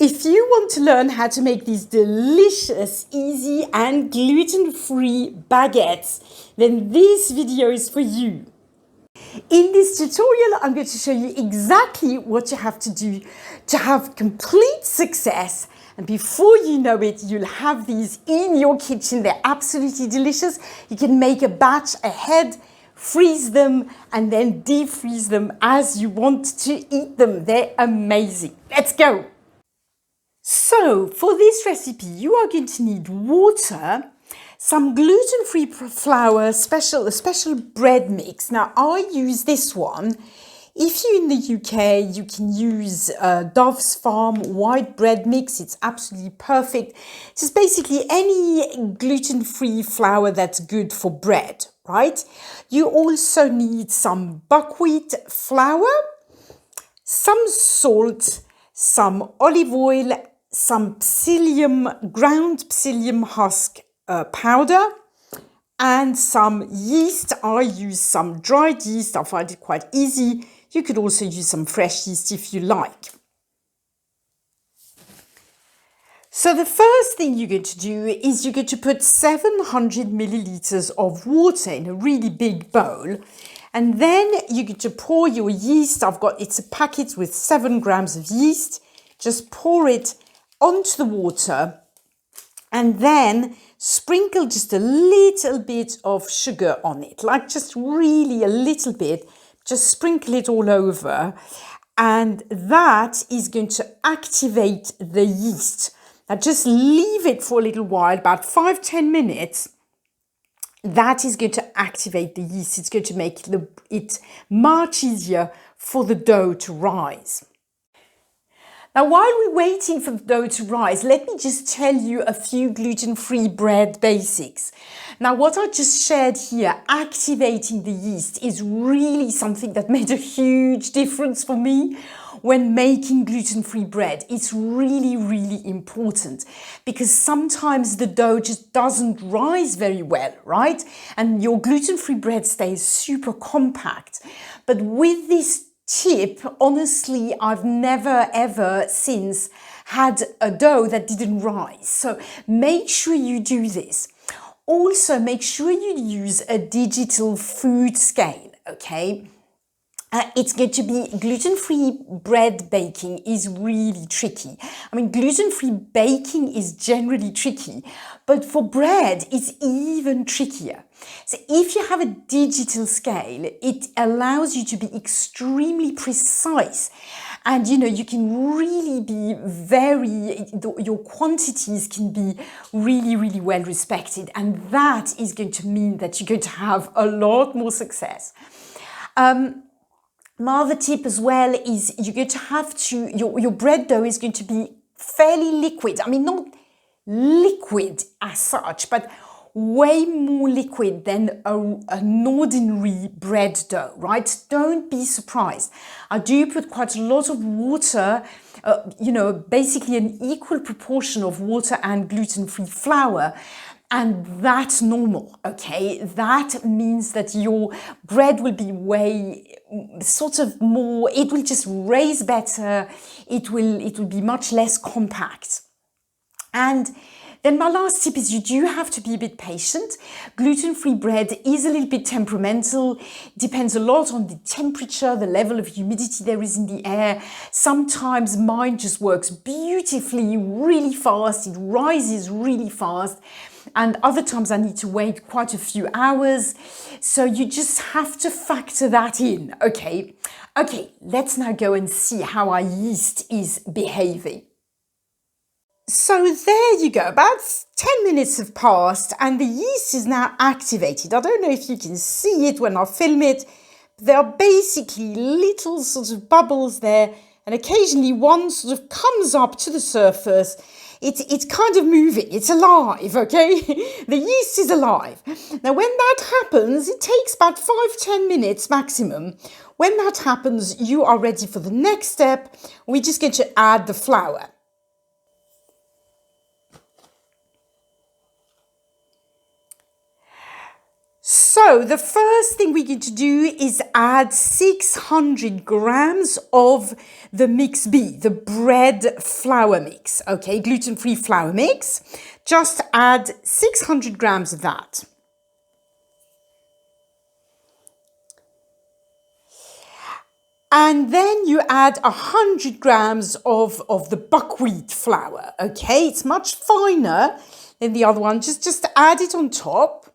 If you want to learn how to make these delicious, easy and gluten-free baguettes, then this video is for you. In this tutorial, I'm going to show you exactly what you have to do to have complete success. And before you know it, you'll have these in your kitchen. They're absolutely delicious. You can make a batch ahead, freeze them, and then defreeze them as you want to eat them. They're amazing. Let's go. So for this recipe, you are going to need water, some gluten-free flour, a special bread mix. Now I use this one. If you're in the UK, you can use Dove's Farm white bread mix. It's absolutely perfect. It's just basically any gluten-free flour that's good for bread, right? You also need some buckwheat flour, some salt, some olive oil, some ground psyllium husk powder, and some yeast. I use some dried yeast. I find it quite easy. You could also use some fresh yeast if you like. So the first thing you're going to do is you're going to put 700 milliliters of water in a really big bowl. And then you're going to pour your yeast. It's a packet with 7 grams of yeast. Just pour it onto the water and then sprinkle just a little bit of sugar on it, like just really a little bit. Just sprinkle it all over, and that is going to activate the yeast. Now just leave it for a little while, about 5-10 minutes. That is going to activate the yeast. It's going to make it much easier for the dough to rise. Now, while we're waiting for the dough to rise, let me just tell you a few gluten-free bread basics. Now, what I just shared here, activating the yeast, is really something that made a huge difference for me when making gluten-free bread. It's really, really important because sometimes the dough just doesn't rise very well, right? And your gluten-free bread stays super compact. But with this tip, honestly, I've never ever since had a dough that didn't rise. So make sure you do this. Also, make sure you use a digital food scale, okay? It's going to be gluten-free bread baking is really tricky. I mean, gluten-free baking is generally tricky, but for bread, it's even trickier. So if you have a digital scale, it allows you to be extremely precise. And, you can really be your quantities can be really, really well respected. And that is going to mean that you're going to have a lot more success. My other tip as well is you're going to have to, your bread dough is going to be fairly liquid. I mean, not liquid as such, but way more liquid than an ordinary bread dough, right? Don't be surprised. I do put quite a lot of water, basically an equal proportion of water and gluten-free flour. And that's normal, okay? That means that your bread will be it will just raise better. It will be much less compact. And then my last tip is you do have to be a bit patient. Gluten-free bread is a little bit temperamental, depends a lot on the temperature, the level of humidity there is in the air. Sometimes mine just works beautifully, really fast, it rises really fast. And other times I need to wait quite a few hours. So you just have to factor that in, okay? Okay, let's now go and see how our yeast is behaving. So there you go, about 10 minutes have passed and the yeast is now activated. I don't know if you can see it when I film it. There are basically little sort of bubbles there, and occasionally one sort of comes up to the surface. It's kind of moving, it's alive, okay? The yeast is alive. Now when that happens, it takes about 5-10 minutes maximum. When that happens, you are ready for the next step. We're just going to add the flour. So the first thing we're going to do is add 600 grams of the mix B, the bread flour mix, okay, gluten-free flour mix. Just add 600 grams of that. And then you add 100 grams of the buckwheat flour, okay? It's much finer than the other one. Just add it on top.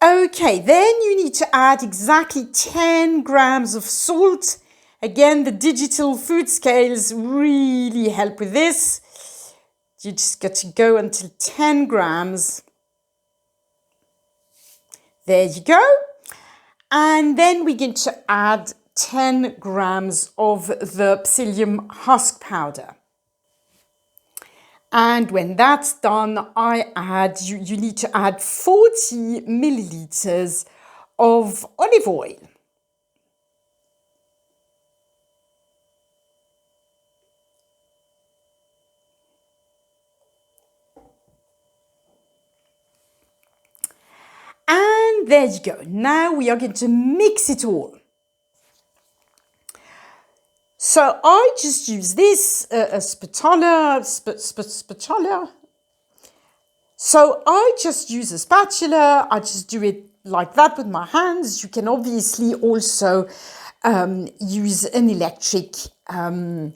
Okay, then you need to add exactly 10 grams of salt. Again, the digital food scales really help with this. You just got to go until 10 grams. There you go. And then we're going to add 10 grams of the psyllium husk powder. And when that's done, you need to add 40 milliliters of olive oil. And there you go. Now we are going to mix it all. So I just use this, a spatula. So I just use a spatula. I just do it like that with my hands. You can obviously also use an electric. You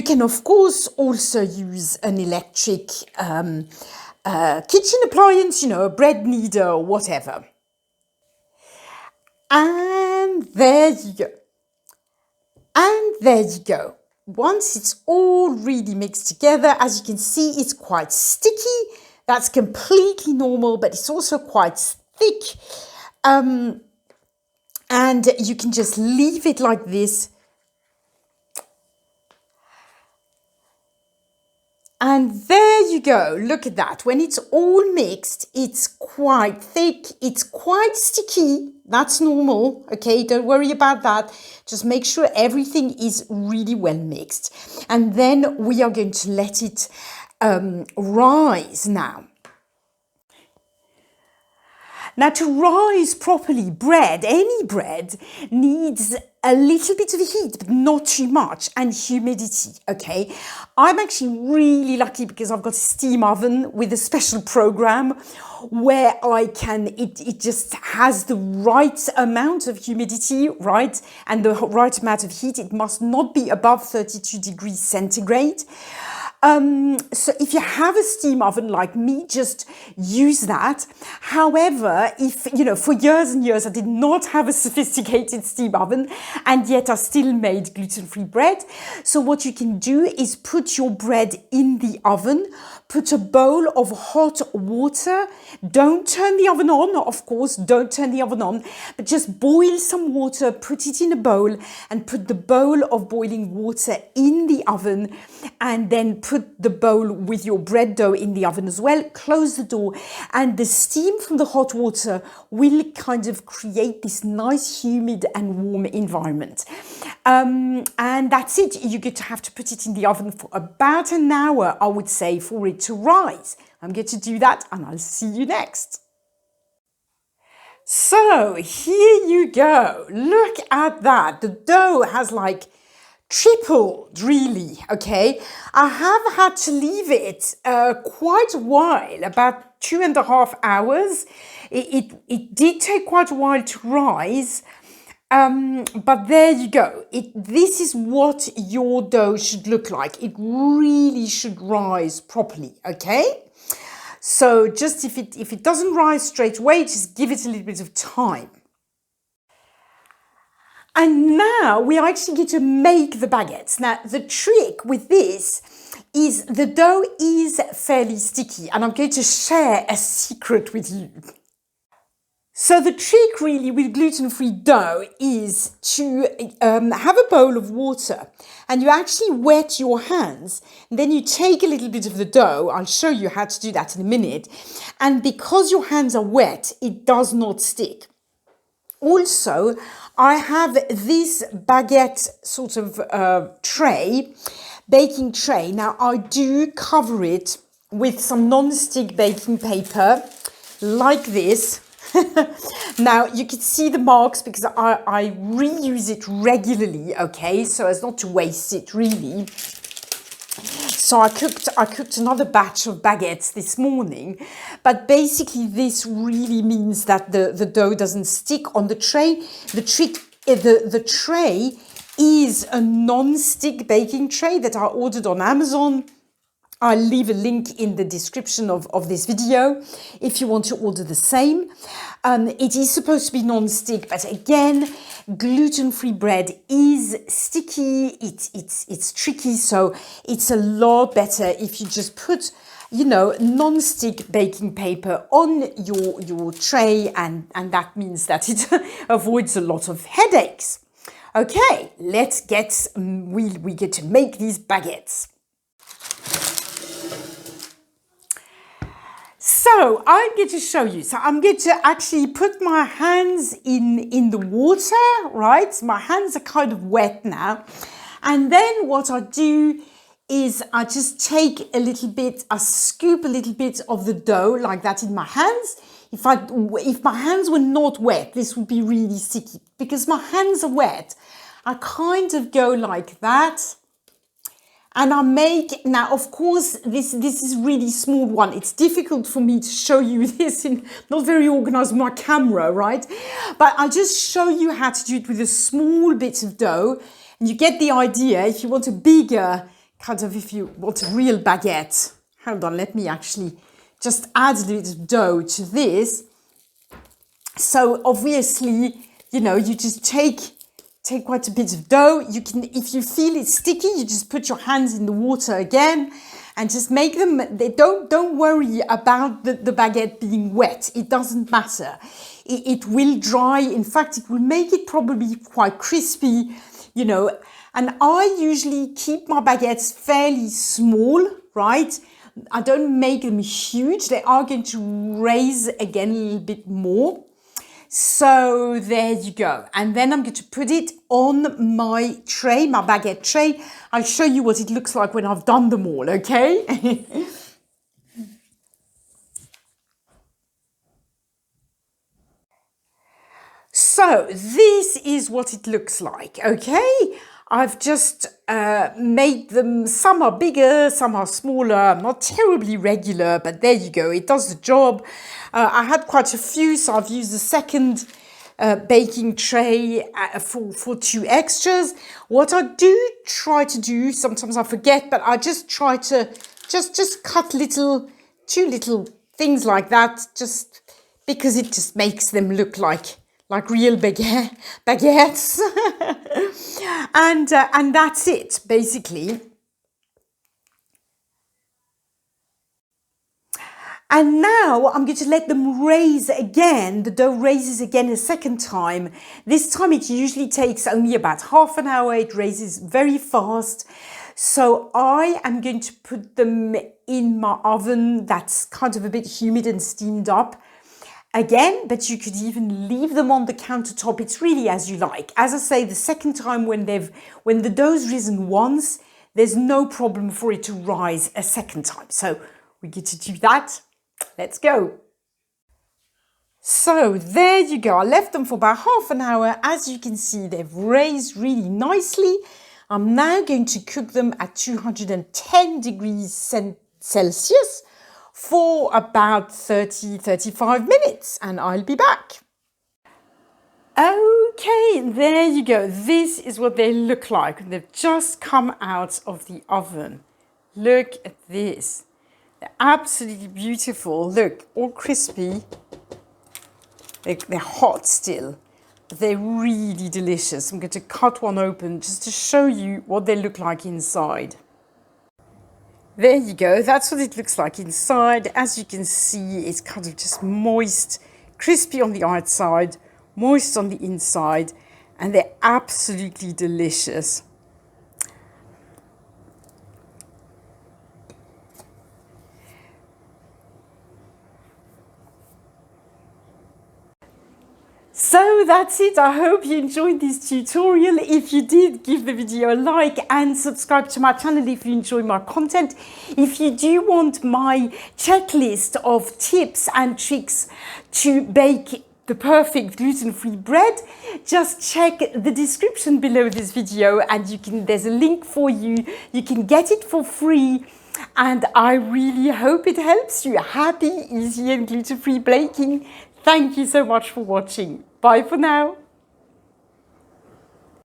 can of course also use an electric kitchen appliance, you know, a bread kneader or whatever. And there you go. And there you go. Once it's all really mixed together, as you can see, it's quite sticky. That's completely normal, but it's also quite thick. And you can just leave it like this. And there you go. Look at that. When it's all mixed, it's quite thick. It's quite sticky. That's normal. Okay, don't worry about that. Just make sure everything is really well mixed. And then we are going to let it rise now. Now, to rise properly, any bread needs a little bit of heat, but not too much, and humidity, okay? I'm actually really lucky because I've got a steam oven with a special program where it just has the right amount of humidity, right? And the right amount of heat. It must not be above 32 degrees centigrade. So if you have a steam oven like me, just use that. However, for years and years, I did not have a sophisticated steam oven, and yet I still made gluten-free bread. So what you can do is put your bread in the oven, put a bowl of hot water. Don't turn the oven on, of course, don't turn the oven on, but just boil some water, put it in a bowl, and put the bowl of boiling water in the oven, and then put the bowl with your bread dough in the oven as well. Close the door, and the steam from the hot water will kind of create this nice, humid and warm environment. And that's it. You're going to have to put it in the oven for about an hour, I would say, for it to rise. I'm going to do that, and I'll see you next. So here you go. Look at that. The dough has like tripled, really, okay? I have had to leave it quite a while, about 2.5 hours. It did take quite a while to rise, but there you go. This is what your dough should look like. It really should rise properly, okay? So just if it doesn't rise straight away, just give it a little bit of time. And now we are actually going to make the baguettes. Now, the trick with this is the dough is fairly sticky, and I'm going to share a secret with you. So the trick really with gluten-free dough is to have a bowl of water, and you actually wet your hands. And then you take a little bit of the dough. I'll show you how to do that in a minute. And because your hands are wet, it does not stick. Also, I have this baguette sort of tray, baking tray. Now, I do cover it with some non-stick baking paper like this. Now, you can see the marks because I reuse it regularly, okay, so as not to waste it really. So I cooked another batch of baguettes this morning, but basically this really means that the dough doesn't stick on the tray. The trick, the tray is a non-stick baking tray that I ordered on Amazon. I'll leave a link in the description of this video if you want to order the same. It is supposed to be non-stick, but again, gluten-free bread is sticky, it's tricky, so it's a lot better if you just put, you know, non-stick baking paper on your tray, and that means that it avoids a lot of headaches. Okay, let's get, we get to make these baguettes. So I'm going to show you. So I'm going to actually put my hands in the water, right? My hands are kind of wet now. And then what I do is I just take a little bit, I scoop a little bit of the dough like that in my hands. If my hands were not wet, this would be really sticky. Because my hands are wet, I kind of go like that. And I make, now of course, this is really small one. It's difficult for me to show you this, not very organized with my camera, right? But I'll just show you how to do it with a small bit of dough. And you get the idea. If you want a bigger, kind of, if you want a real baguette. Hold on, let me actually just add a little bit of dough to this. So obviously, you know, you just take quite a bit of dough. You can, if you feel it's sticky, you just put your hands in the water again and just make them, don't worry about the baguette being wet. It doesn't matter. It will dry. In fact, it will make it probably quite crispy, you know. And I usually keep my baguettes fairly small, right? I don't make them huge. They are going to raise again a little bit more. So there you go. And then I'm going to put it on my tray, my baguette tray. I'll show you what it looks like when I've done them all, okay? So this is what it looks like, okay? I've just made them, some are bigger, some are smaller, not terribly regular, but there you go, it does the job. I had quite a few, so I've used the second baking tray for 2 extras. What I do try to do, sometimes I forget, but I just try to just cut 2 little things like that, just because it just makes them look like real baguettes. And that's it, basically. And now I'm going to let them raise again. The dough raises again a second time. This time it usually takes only about half an hour. It raises very fast. So I am going to put them in my oven that's kind of a bit humid and steamed up. Again, but you could even leave them on the countertop. It's really as you like. As I say, the second time when the dough's risen once, there's no problem for it to rise a second time. So we get to do that. Let's go. So there you go. I left them for about half an hour. As you can see, they've raised really nicely. I'm now going to cook them at 210 degrees Celsius for about 30-35 minutes, and I'll be back. Okay, there you go. This is what they look like. They've just come out of the oven. Look at this. They're absolutely beautiful. Look, all crispy. They're hot still, but they're really delicious. I'm going to cut one open just to show you what they look like inside. There you go. That's what it looks like inside. As you can see, it's kind of just moist, crispy on the outside, moist on the inside, and they're absolutely delicious. So that's it. I hope you enjoyed this tutorial. If you did, give the video a like and subscribe to my channel if you enjoy my content. If you do want my checklist of tips and tricks to bake the perfect gluten-free bread, just check the description below this video and there's a link for you. You can get it for free. And I really hope it helps you. Happy, easy and gluten-free baking. Thank you so much for watching. Bye for now.